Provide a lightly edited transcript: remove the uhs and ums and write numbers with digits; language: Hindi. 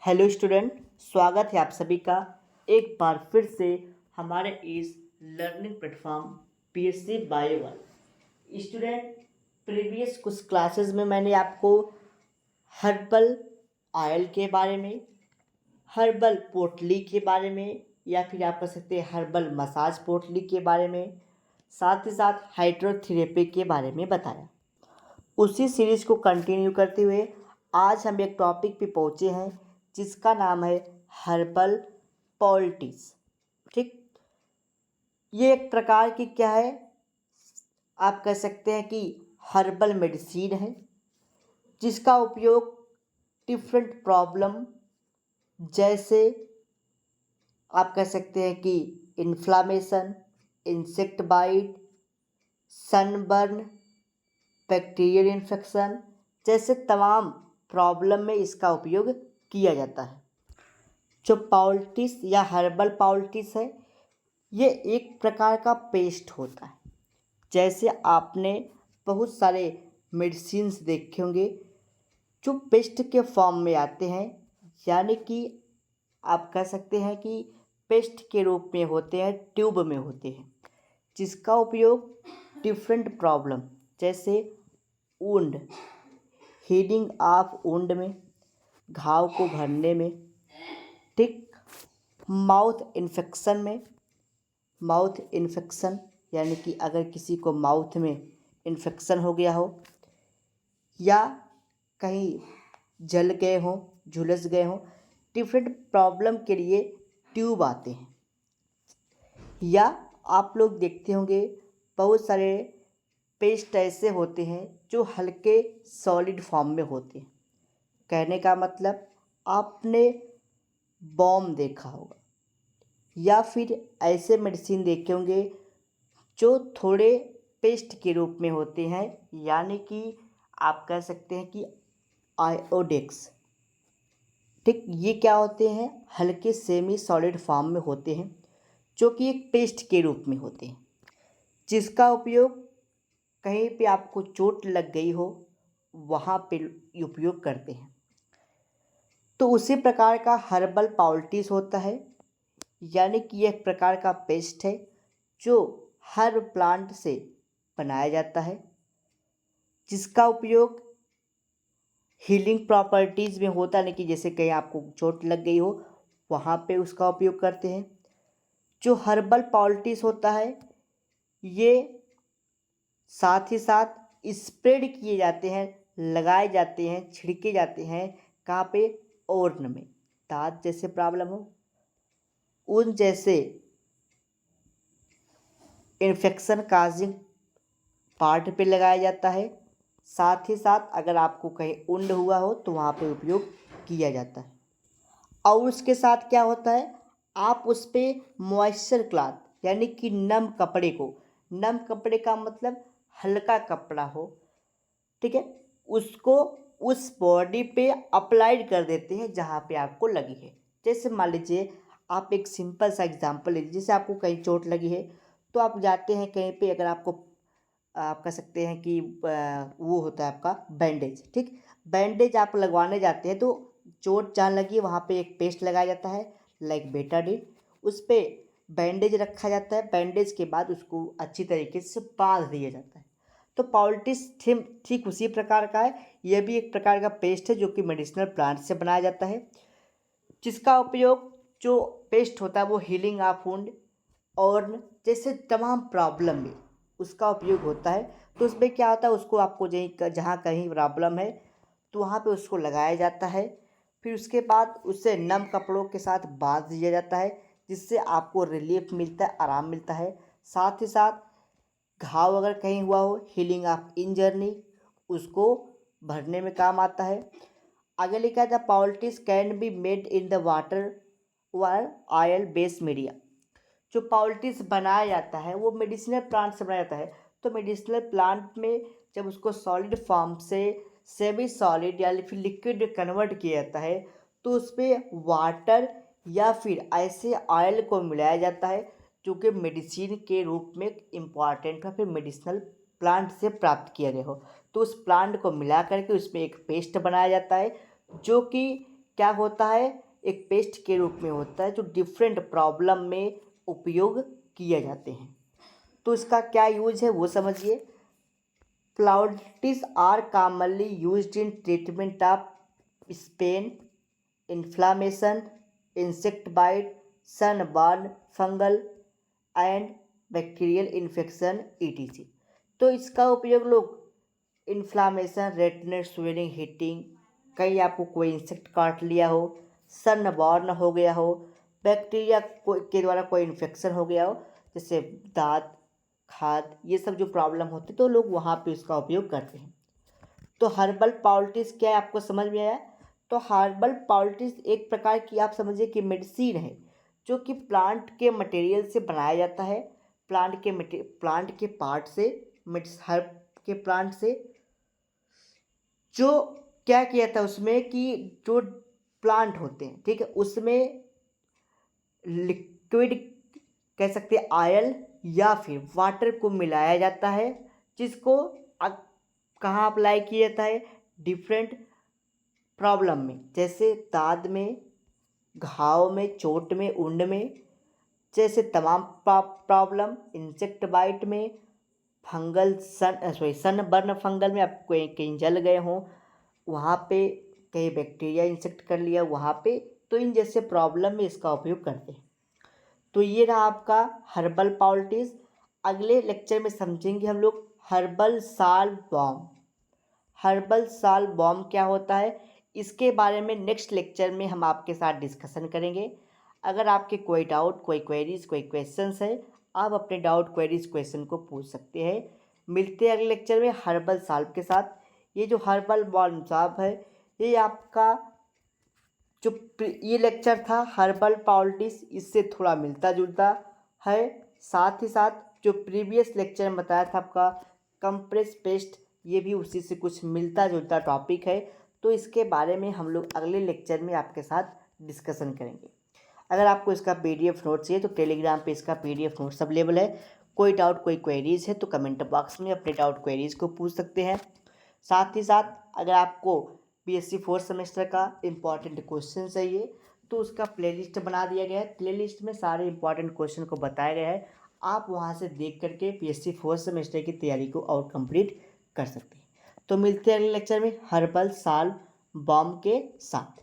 हेलो स्टूडेंट, स्वागत है आप सभी का एक बार फिर से हमारे इस learning platform PSC bio one. Student, previous कुछ क्लासेस में मैंने आपको हर्बल ऑयल के बारे में, हर्बल पोटली के बारे में, या फिर आप कह सकते हैं हर्बल मसाज पोटली के बारे में, साथ ही साथ हाइड्रोथेरेपी के बारे में बताया। उसी सीरीज को कंटिन्यू करते हुए आज हम एक टॉपिक पे पहुँचे हैं जिसका नाम है हर्बल पॉल्टिस। ठीक, ये एक प्रकार की क्या है, आप कह सकते हैं कि हर्बल मेडिसिन है जिसका उपयोग डिफरेंट प्रॉब्लम जैसे आप कह सकते हैं कि inflammation, insect bite, sunburn, bacterial infection जैसे तमाम प्रॉब्लम में इसका उपयोग किया जाता है। जो पॉल्टिस या हर्बल पॉल्टिस है, ये एक प्रकार का पेस्ट होता है। जैसे आपने बहुत सारे मेडिसिन्स देखे होंगे जो पेस्ट के फॉर्म में आते हैं, यानी कि आप कह सकते हैं कि पेस्ट के रूप में होते हैं, ट्यूब में होते हैं, जिसका उपयोग डिफरेंट प्रॉब्लम जैसे वुंड, हीलिंग ऑफ वुंड में, घाव को भरने में, ठीक, माउथ इन्फेक्शन में, माउथ इन्फेक्शन यानी कि अगर किसी को माउथ में इन्फेक्शन हो गया हो या कहीं जल गए हों, झुलस गए हों, डिफरेंट प्रॉब्लम के लिए ट्यूब आते हैं। या आप लोग देखते होंगे बहुत सारे पेस्ट ऐसे होते हैं जो हल्के सॉलिड फॉर्म में होते हैं। कहने का मतलब आपने बॉम देखा होगा या फिर ऐसे मेडिसिन देखे होंगे जो थोड़े पेस्ट के रूप में होते हैं, यानी कि आप कह सकते हैं कि आयोडेक्स। ठीक, ये क्या होते हैं, हल्के सेमी सॉलिड फॉर्म में होते हैं जो कि एक पेस्ट के रूप में होते हैं, जिसका उपयोग कहीं पे आपको चोट लग गई हो वहाँ पे उपयोग करते हैं। तो उसी प्रकार का हर्बल पॉल्टिस होता है, यानी कि यह एक प्रकार का पेस्ट है जो हर प्लांट से बनाया जाता है, जिसका उपयोग हीलिंग प्रॉपर्टीज़ में होता है, नहीं कि जैसे कहीं आपको चोट लग गई हो वहाँ पे उसका उपयोग करते हैं। जो हर्बल पॉल्टिस होता है ये साथ ही साथ स्प्रेड किए जाते हैं, लगाए जाते हैं, छिड़के जाते हैं। कहाँ पे, ओर्न में, दांत जैसे प्रॉब्लम हो, उन जैसे इन्फेक्शन काजिंग पार्ट पे लगाया जाता है। साथ ही साथ अगर आपको कहीं उंड हुआ हो तो वहाँ पे उपयोग किया जाता है। और उसके साथ क्या होता है, आप उस पर मॉइस्चर क्लॉथ यानी कि नम कपड़े को, नम कपड़े का मतलब हल्का कपड़ा हो, ठीक है, उसको उस बॉडी पे अप्लाइड कर देते हैं जहाँ पे आपको लगी है। जैसे मान लीजिए आप एक सिंपल सा एग्जांपल लीजिए, जैसे आपको कहीं चोट लगी है तो आप जाते हैं कहीं पे, अगर आपको आप कह सकते हैं कि वो होता है आपका बैंडेज। ठीक, बैंडेज आप लगवाने जाते हैं तो चोट जहाँ लगी है वहाँ पे एक पेस्ट लगाया जाता है लाइक बेटाडीन, उस पर बैंडेज रखा जाता है। बैंडेज के बाद उसको अच्छी तरीके से बांध दिया जाता है। तो पॉल्टिस ठीक उसी प्रकार का है। यह भी एक प्रकार का पेस्ट है जो कि मेडिसिनल प्लांट से बनाया जाता है, जिसका उपयोग, जो पेस्ट होता है वो हीलिंग ऑफ वुंड और जैसे तमाम प्रॉब्लम में उसका उपयोग होता है। तो उसमें क्या होता है, उसको आपको जहाँ कहीं प्रॉब्लम है तो वहाँ पे उसको लगाया जाता है, फिर उसके बाद उससे नम कपड़ों के साथ बांध दिया जाता है, जिससे आपको रिलीफ मिलता है, आराम मिलता है। साथ ही साथ घाव अगर कहीं हुआ हो, हीलिंग ऑफ इंजर्नी, उसको भरने में काम आता है। आगे लिखा था poultice can be made in the water or oil based media. जो पॉल्टिस बनाया जाता है वो मेडिसिनल प्लांट से बनाया जाता है। तो मेडिसिनल प्लांट में जब उसको सॉलिड फॉर्म से सेमी सॉलिड या फिर लिक्विड कन्वर्ट किया जाता है तो उस पर वाटर या फिर ऐसे ऑयल को मिलाया जाता है जो कि मेडिसिन के रूप में इम्पॉर्टेंट है, फिर मेडिसिनल प्लांट से प्राप्त किया गया हो। तो उस प्लांट को मिला करके उसमें एक पेस्ट बनाया जाता है जो कि क्या होता है, एक पेस्ट के रूप में होता है जो डिफरेंट प्रॉब्लम में उपयोग किए जाते हैं। तो इसका क्या यूज है वो समझिए। Poultices are commonly used in treatment of sprain, inflammation, insect bite, sunburn, fungal and bacterial infection ETC. तो इसका उपयोग लोग इन्फ्लामेशन, रेडनेस, स्वेलिंग, हीटिंग, कहीं आपको कोई इंसेक्ट काट लिया हो, सनबर्न हो गया हो, बैक्टीरिया के द्वारा कोई इन्फेक्शन हो गया हो, जैसे दांत, खाद, ये सब जो प्रॉब्लम होती है तो लोग वहाँ पे इसका उपयोग करते हैं। तो हर्बल पाउल्टिस क्या है आपको समझ में आया। तो हर्बल पाउल्टिस एक प्रकार की आप समझिए कि मेडिसिन है जो कि प्लांट के मटेरियल से बनाया जाता है, प्लांट के पार्ट से, हर्ब के प्लांट से। जो क्या किया था उसमें कि जो प्लांट होते हैं, ठीक है, उसमें लिक्विड कह सकते हैं ऑयल या फिर वाटर को मिलाया जाता है, जिसको कहाँ अप्लाई किया जाता है, डिफरेंट प्रॉब्लम में, जैसे दाद में, घाव में, चोट में, उंड में, जैसे तमाम प्रॉब्लम, इंसेक्ट बाइट में, सनबर्न फंगल में आप कहीं कहीं जल गए हों वहाँ पे, कहीं बैक्टीरिया इंसेक्ट कर लिया वहाँ पे, तो इन जैसे प्रॉब्लम में इसका उपयोग करते हैं। तो ये रहा आपका हर्बल पाउल्टिस। अगले लेक्चर में समझेंगे हम लोग हर्बल साल बॉम। हर्बल साल बॉम क्या होता है इसके बारे में नेक्स्ट लेक्चर में हम आपके साथ डिस्कशन करेंगे। अगर आपके कोई डाउट, कोई क्वेरीज, कोई क्वेश्चंस है, आप अपने डाउट, क्वेरीज, क्वेश्चन को पूछ सकते हैं। मिलते हैं अगले लेक्चर में हर्बल साल्व के साथ। ये जो हर्बल बॉम साल्व है ये आपका जो ये लेक्चर था हर्बल पाउल्टिस, इससे थोड़ा मिलता जुलता है। साथ ही साथ जो प्रीवियस लेक्चर में बताया था आपका कंप्रेस पेस्ट, ये भी उसी से कुछ मिलता जुलता टॉपिक है। तो इसके बारे में हम लोग अगले लेक्चर में आपके साथ डिस्कशन करेंगे। अगर आपको इसका पीडीएफ नोट चाहिए तो टेलीग्राम पे इसका पीडीएफ नोट्स अवेलेबल है। कोई डाउट, कोई क्वेरीज है तो कमेंट बॉक्स में अपने डाउट, क्वेरीज को पूछ सकते हैं। साथ ही साथ अगर आपको बीएससी फोर्थ सेमेस्टर का इम्पॉर्टेंट क्वेश्चन चाहिए तो उसका प्लेलिस्ट बना दिया गया है। प्लेलिस्ट में सारे इंपॉर्टेंट क्वेश्चन को बताया गया है, आप वहां से देख करके बीएससी फोर्थ सेमेस्टर की तैयारी को और कंप्लीट कर सकते हैं। तो मिलते हैं अगले लेक्चर में हर्बल साल बॉम के साथ।